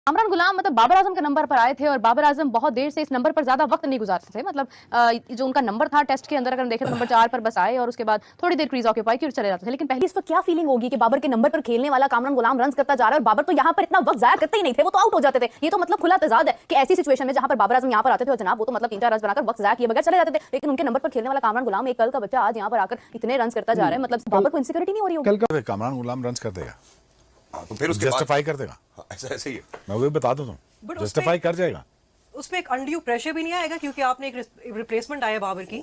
कामरान गुलाम मतलब बाबर आजम के नंबर पर आए थे और बाबर आजम बहुत देर से इस नंबर पर ज्यादा वक्त नहीं गुजारते थे। मतलब जो उनका नंबर था टेस्ट के अंदर, अगर हम देखें तो नंबर 4 पर बस आए और उसके बाद थोड़ी देर क्रीज ऑक्यूपाई की और चले जाते थे। लेकिन पहले इस वक्त क्या फीलिंग होगी कि बाबर के नंबर पर खेलने वाला कामरान गुलाम रन करता जा रहा है और बाबर तो यहाँ पर इतना वक्त जाया करते ही नहीं थे, वो तो आउट हो जाते थे। ये तो मतलब खुला तजाद है कि ऐसी सिचुएशन में जहां पर बाबर आजम यहाँ पर आते थे और जनाब वो तो मतलब 3-4 रन बनाकर वक्त जाया किए बगैर चले जाते थे, लेकिन उनके नंबर पर खेलने वाला कामरान गुलाम एक कल का बच्चा आज यहाँ पर आकर इतने रन करता जा रहा है। मतलब बाबर को इनसिक्योरिटी नहीं हो रही होगी? कल का कामरान गुलाम रन कर देगा, तो फिर उसके जस्टिफाई कर देगा। ऐसा ही है। मैं वही बता दूं, जस्टिफाई कर जाएगा। उसपे एक अनड्यू प्रेशर भी नहीं आएगा क्योंकि आपने एक रिप्लेसमेंट आया बाबर की।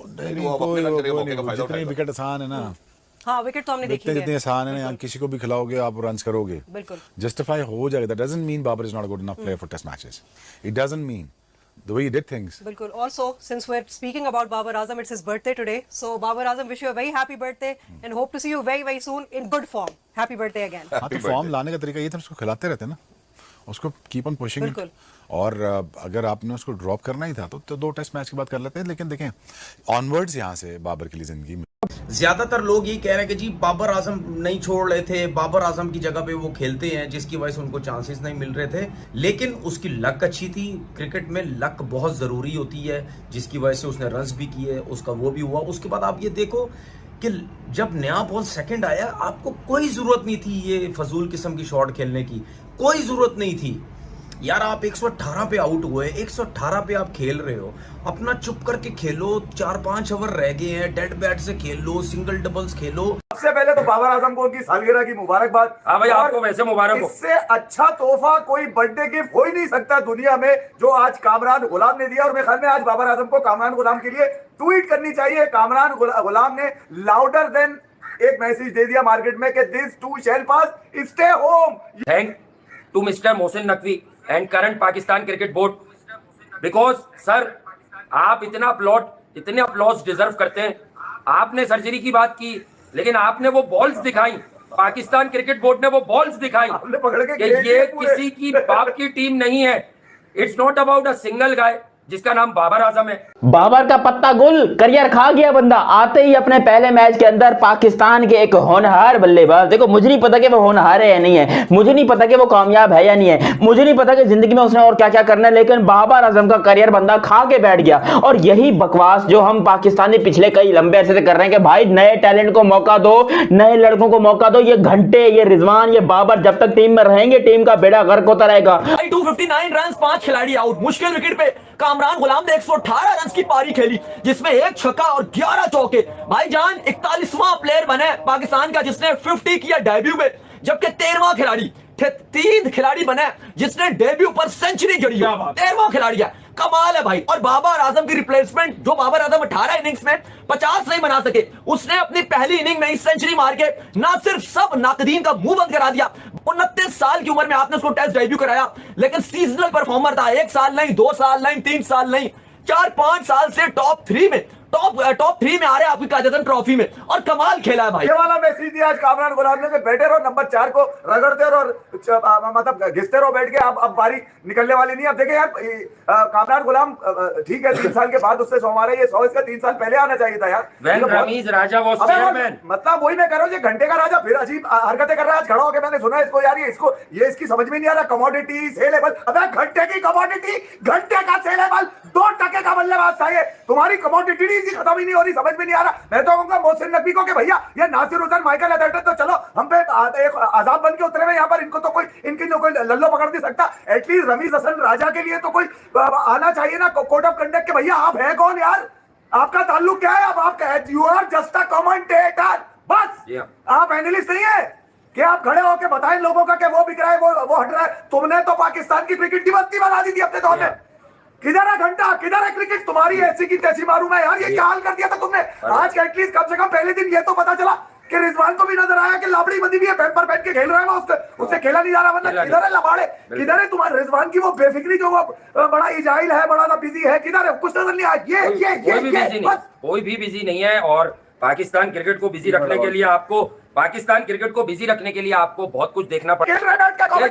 जितनी विकेट आसान है ना, हाँ विकेट तो हमने देखी है, जितनी आसान है ना, किसी को भी खिलाओगे आप रन करोगे, बिल्कुल जस्टिफाई हो जाएगा। That doesn't mean Babar is not good enough player for test matches. It doesn't mean the way he did things. बिल्कुल। Also, since we're speaking about Babar Azam, it's his birthday today. So Babar Azam, wish you a very happy birthday and hope to see you very very soon in good form. Happy birthday again. हाँ, तो form लाने का तरीका ये था, उसको खिलाते रहते ना, उसको कीप ऑन पुशिंग। बिल्कुल। और अगर आपने उसको ड्रॉप करना ही था तो 2 टेस्ट मैच के बाद कर लेते हैं। लेकिन देखें ऑनवर्ड्स यहाँ से बाबर के लिए जिंदगी में ज्यादातर लोग ये कह रहे हैं कि जी बाबर आजम नहीं छोड़ रहे थे, बाबर आजम की जगह पे वो खेलते हैं जिसकी वजह से उनको चांसेस नहीं मिल रहे थे। लेकिन उसकी लक अच्छी थी, क्रिकेट में लक बहुत जरूरी होती है, जिसकी वजह से उसने रन्स भी किए, उसका वो भी हुआ। उसके बाद आप ये देखो कि जब नया बॉल सेकंड आया, आपको कोई जरूरत नहीं थी ये फजूल किस्म की शॉट खेलने की, कोई जरूरत नहीं थी यार। आप 118 पे आउट हुए, 118 पे आप खेल रहे हो, अपना चुप करके खेलो। 4-5 ओवर रह गए हैं, डेड बैट से खेल लो, सिंगल डबल्स खेलो। सबसे पहले तो बाबर आजम को उनकी सालगिरह की मुबारकबाद। हाँ भाई, आपको वैसे मुबारक हो। इससे अच्छा तोहफा कोई बर्थडे गिफ्ट हो ही नहीं सकता दुनिया में जो आज कामरान गुलाम ने दिया। और मेरे ख्याल में आज बाबर आजम को कामरान गुलाम के लिए ट्वीट करनी चाहिए। कामरान गुलाम ने लाउडर देन एक मैसेज दे दिया मार्केट में कि this too shall pass, stay home. Thank to mister Mohsin Naqvi and current Pakistan cricket board, because sir आप इतने अपलॉज डिजर्व करते हैं। आपने सर्जरी की बात की, लेकिन आपने वो बॉल्स दिखाई, पाकिस्तान क्रिकेट बोर्ड ने वो बॉल्स दिखाई कि ये किसी की बाप की टीम नहीं है। It's not about a single guy जिसका नाम बाबर आजम है। बाबर का पत्ता गुल करियर खा गया बंदा। आते ही अपने पहले मैच के अंदर पाकिस्तान के एक होनहार बल्लेबाज, देखो मुझे नहीं पता कि वो होनहार है या नहीं है, मुझे नहीं पता कि वो कामयाब है या नहीं है, मुझे नहीं पता कि जिंदगी में उसने और क्या क्या करना है, लेकिन बाबर आजम का करियर बंदा खा के बैठ गया। और यही बकवास जो हम पाकिस्तानी पिछले कई लंबे अरसे से कर रहे हैं कि भाई नए टैलेंट को मौका दो, नए लड़कों को मौका दो। ये घंटे, ये रिजवान, ये बाबर जब तक टीम में रहेंगे टीम का बेड़ा गर्क होता रहेगा। 259 रन, 5 खिलाड़ी आउट। मुश्किल विकेट पे कामरान गुलाम ने 118 रन की पारी खेली, जिसमें 1 छक्का और 11 चौके। भाईजान 41वां प्लेयर बने पाकिस्तान का जिसने 50 किया डेब्यू में, जबकि 13वां खिलाड़ी 3 खिलाड़ी बने जिसने डेब्यू पर सेंचुरी जड़ी है। 13वां खिलाड़ी है, कमाल है भाई। और बाबर आजम की रिप्लेसमेंट जो बाबर आजम 18 इनिंग्स में 50 नहीं बना सके, उसने अपनी पहली इनिंग में ही सेंचुरी मार के ना सिर्फ सब नाकदीन का मुंह बंद करा दिया। 29 साल की उम्र में आपने उसको टेस्ट डेब्यू कराया, लेकिन सीजनल परफॉर्मर था। 1 साल नहीं, 2 साल नहीं, 3 साल नहीं, 4-5 साल से टॉप 3 में आ रहे हैं आपकी कायदेतन ट्रॉफी में, और कमाल खेला है भाई। ये वाला मैसेज दिया आज कामरान गुलाम ने कि बैठे रहो, नंबर 4 को रगड़ते रहो और मतलब घिसते रहो बैठ के। अब बारी निकलने वाली नहीं। अब देखें यार, कामरान गुलाम ठीक है 3 साल के बाद उससे 100 मारे, ये 100 इसका 3 साल पहले आना चाहिए था यार। मतलब वही मैं कह रहा हूँ, घंटे का राजा फिर अजीब हरकतें कर रहा है। आज खड़ा होकर मैंने सुना इसको यार, ये इसकी समझ में नहीं आ रहा। कमोडिटी सेलेबल, अबे घंटे की कमोडिटी, घंटे का सेलेबल, 2% का बल्लेबाज था ये। तुम्हारी कमोडिटी खत्म ही नहीं हो रही, समझ में नहीं आ रहा। मैं तो कहूंगा मोहसिन नकवी को कि भैया ये नासिर हुसैन, माइकल एथरटन तो चलो हम पे एक आजाद बन के उतरे हुए यहाँ पर, इनको तो कोई इनकी जो कोई लल्लो पकड़ नहीं सकता। एटलीस्ट रमीज हसन राजा के लिए तो कोई आना चाहिए ना कोड ऑफ कंडक्ट के। भैया आप है कौन यार, आपका ताल्लुक क्या है? अब आप you are just a commentator, बस। आप एनालिस्ट नहीं है कि आप खड़े होकर बताएं लोगों का कि वो बिक रहा है, वो हट रहा है। तुमने तो पाकिस्तान की क्रिकेट की बत्ती बना दी थी अपने दौर में। किधर है घंटा, किधर है क्रिकेट? तुम्हारी ऐसी की तैसी मारू मैं यार। ये क्या हाल कर दिया था तुमने आज? एटलीस्ट कम से कम पहले दिन ये तो पता चला कि रिजवान को भी नजर आया कि लाबड़ी बंदी भी है, पैर पर बैठ के खेल रहा है, उससे खेला नहीं जा रहा। मतलब किधर है लबाड़े, किधर है तुम्हारे रिजवान की वो बेफिक्री जो वो बड़ा इजाइल है, बड़ा बिजी है, किधर है? कुछ नजर नहीं आया। कोई भी बिजी नहीं है। और पाकिस्तान क्रिकेट को बिजी रखने के लिए आपको बहुत कुछ देखना पड़ेगा।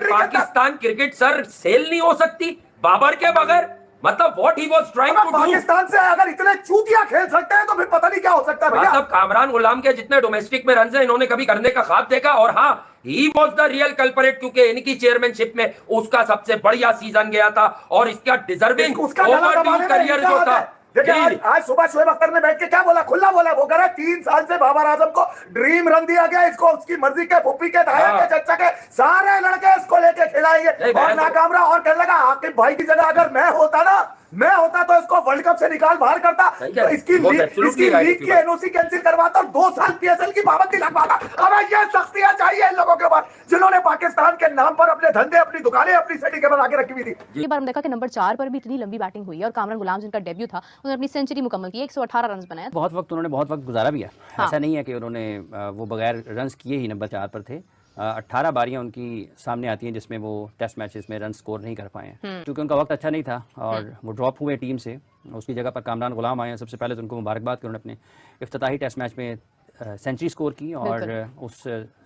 पाकिस्तान क्रिकेट सर सेल नहीं हो सकती बाबर के बगैर। मतलब व्हाट ही वाज ट्राइंग अगर टू डू। पाकिस्तान से अगर इतने चूतिया खेल सकते हैं तो फिर पता नहीं क्या हो सकता है भैया। मतलब कामरान गुलाम के जितने डोमेस्टिक में रन है इन्होंने कभी करने का ख्वाब देखा। और हाँ, he was the real culprit, क्योंकि इनकी चेयरमैनशिप में उसका सबसे बढ़िया सीजन गया था और इसका डिजर्विंग उसका गला ओवरड्यू दबाने में करियर इनका जो हाथ था। है। देखिए आज सुबह शोएब अख्तर ने बैठ के क्या बोला, खुला बोला, वो कह रहा है 3 साल से बाबर आजम को ड्रीम रन दिया गया, इसको उसकी मर्जी के फुप्पी के धाया के चचा के सारे लड़के इसको लेके खिलाएंगे और नाकाम रहा। और कहने लगा आकिब भाई की जगह अगर मैं होता तो इसको वर्ल्ड कप से निकाल बाहर करता, तो इसकी लीग की एनओसी कैंसिल करवाता और 2 साल पीएसएल की पाबंदी लगवाता। अब ये सख्तियां चाहिए इन लोगों के ऊपर जिन्होंने पाकिस्तान के नाम पर अपने धंधे, अपनी दुकानें, अपनी सेटिंग बना के रखी हुई थी। ये बार हम देखा कि नंबर 4 पर भी इतनी लंबी बैटिंग हुई है और कामरान गुलाम जिनका डेब्यू था उन्होंने अपनी सेंचुरी मुकम्मल की, 118 रन बनाए। बहुत वक्त गुजारा भी है। ऐसा नहीं है कि उन्होंने वो बगैर रन्स किए ही नंबर 4 पर थे। 18 बारियां उनकी सामने आती हैं जिसमें वो टेस्ट मैचेस में रन स्कोर नहीं कर पाए हैं क्योंकि उनका वक्त अच्छा नहीं था और वो ड्रॉप हुए टीम से। उसकी जगह पर कामरान गुलाम आए हैं। सबसे पहले तो उनको मुबारकबाद कि उन्होंने अपने इफ्तिताही टेस्ट मैच में सेंचुरी स्कोर की और उस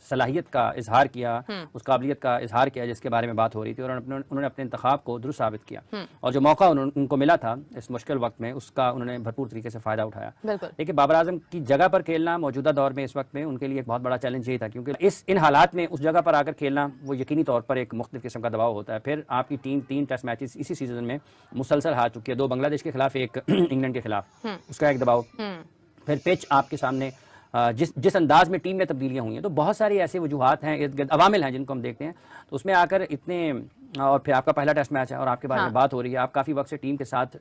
सलाहियत का इजहार किया, उस काबिलियत का इजहार किया जिसके बारे में बात हो रही थी और उन्होंने अपने इंतखाब को दुरुस्त साबित किया और जो मौका उनको मिला था इस मुश्किल वक्त में उसका उन्होंने भरपूर तरीके से फ़ायदा उठाया। देखिए बाबर आजम की जगह पर खेलना मौजूदा दौर में इस वक्त में उनके लिए एक बहुत बड़ा चैलेंज यही था क्योंकि इन हालात में उस जगह पर आकर खेलना वो यकीनी तौर पर एक मुख्तलिफ किस्म का दबाव होता है। फिर आपकी टीम 3 टेस्ट मैचेस इसी सीजन में मुसलसल हार चुकी है, 2 बांग्लादेश के खिलाफ, 1 इंग्लैंड के खिलाफ, उसका एक दबाव। फिर पिच आपके सामने जिस अंदाज में टीम में तब्दीलियां हुई हैं तो बहुत सारी ऐसे वजूहात हैं, इर्द गिर्द अवामिल हैं जिनको हम देखते हैं तो उसमें आकर इतने और फिर आपका पहला टेस्ट मैच है और आपके बारे में बात हो रही है, आप काफ़ी वक्त से टीम के साथ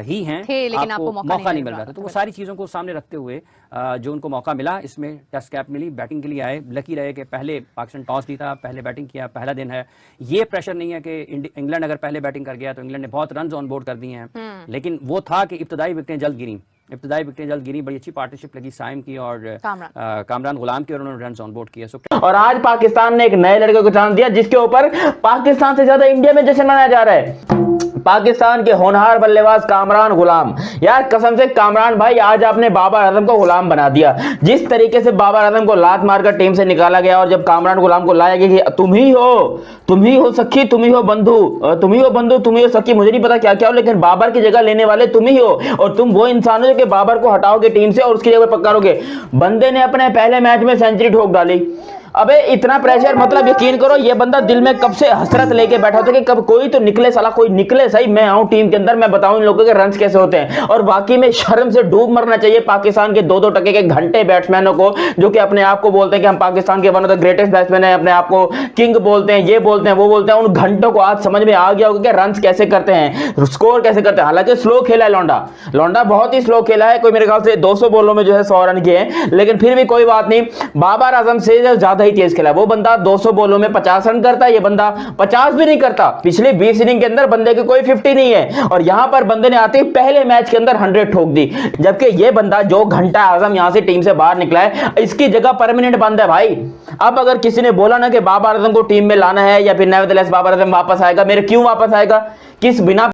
ही हैं लेकिन आपको मौका नहीं मिल रहा था। तो वो सारी चीज़ों को सामने रखते हुए जो उनको मौका मिला इसमें टेस्ट कैप मिली, बैटिंग के लिए आए, लकी रहे कि पहले पाकिस्तान टॉस जीता, पहले बैटिंग किया, पहला दिन है। ये प्रेशर नहीं है कि इंग्लैंड अगर पहले बैटिंग कर गया तो इंग्लैंड ने बहुत रन ऑन बोर्ड कर दिए हैं, लेकिन वो था कि इब्तदाई विकेटें जल्द गिरी। बड़ी अच्छी पार्टनरशिप लगी साइम की और कामरान गुलाम की और उन्होंने रन ऑन बोर्ड किया। और आज पाकिस्तान ने एक नए लड़के को चांस दिया जिसके ऊपर पाकिस्तान से ज्यादा इंडिया में जश्न मनाया जा रहा है। पाकिस्तान के होनहार बल्लेबाज कामरान गुलाम। यार कसम से कामरान भाई आज आपने बाबर आजम को गुलाम बना दिया। जिस तरीके से बाबर आजम को लात मारकर टीम से निकाला गया और जब कामरान गुलाम को लाया गया कि तुम ही हो सखी, तुम ही हो बंधु, तुम ही हो सखी, मुझे नहीं पता क्या क्या हो लेकिन बाबर की जगह लेने वाले तुम ही हो और तुम वो इंसान हो कि बाबर को हटाओगे टीम से और उसकी जगह पकड़ोगे। बंदे ने अपने पहले मैच में सेंचुरी ठोक डाली। अबे इतना प्रेशर, मतलब यकीन करो ये बंदा दिल में कब से हसरत लेके बैठा था कि कब कोई तो निकले, साला कोई निकले सही, मैं आऊं टीम के अंदर, मैं बताऊं इन लोगों के रन्स कैसे होते हैं। और बाकी में शर्म से डूब मरना चाहिए पाकिस्तान के 2-2 टके के घंटे बैट्समैनों को जो कि अपने आप को बोलते हैं कि हम पाकिस्तान के one of the greatest batsman हैं, अपने आप को किंग बोलते हैं, ये बोलते हैं, वो बोलते हैं। उन घंटों को आज समझ में आ गया होगा कि रन्स कैसे करते हैं, स्कोर कैसे करते हैं। हालांकि स्लो खेला है लौंडा बहुत ही स्लो खेला है, कोई मेरे ख्याल से 200 बॉलों में जो है 100 रन किए हैं, लेकिन फिर भी कोई बात नहीं, बाबर आजम से ज्यादा ही तेज खेला। वो बंदा 200 बॉलों में 50 रन करता है, ये बंदा 50 भी नहीं करता। पिछले 20 इनिंग के अंदर बंदे की कोई 50 नहीं है और यहां पर बंदे ने आते ही पहले मैच के अंदर 100 ठोक दी। जबकि ये बंदा जो घंटा आजम यहां से टीम से बाहर निकला है इसकी जगह परमानेंट बंद है भाई। अब अगर किसी ने बोला ना कि बाबर आजम को टीम में लाना है या फिर नेवरदलेस बाबर आजम वापस आएगा, मेरे क्यों वापस आएगा, किस बिना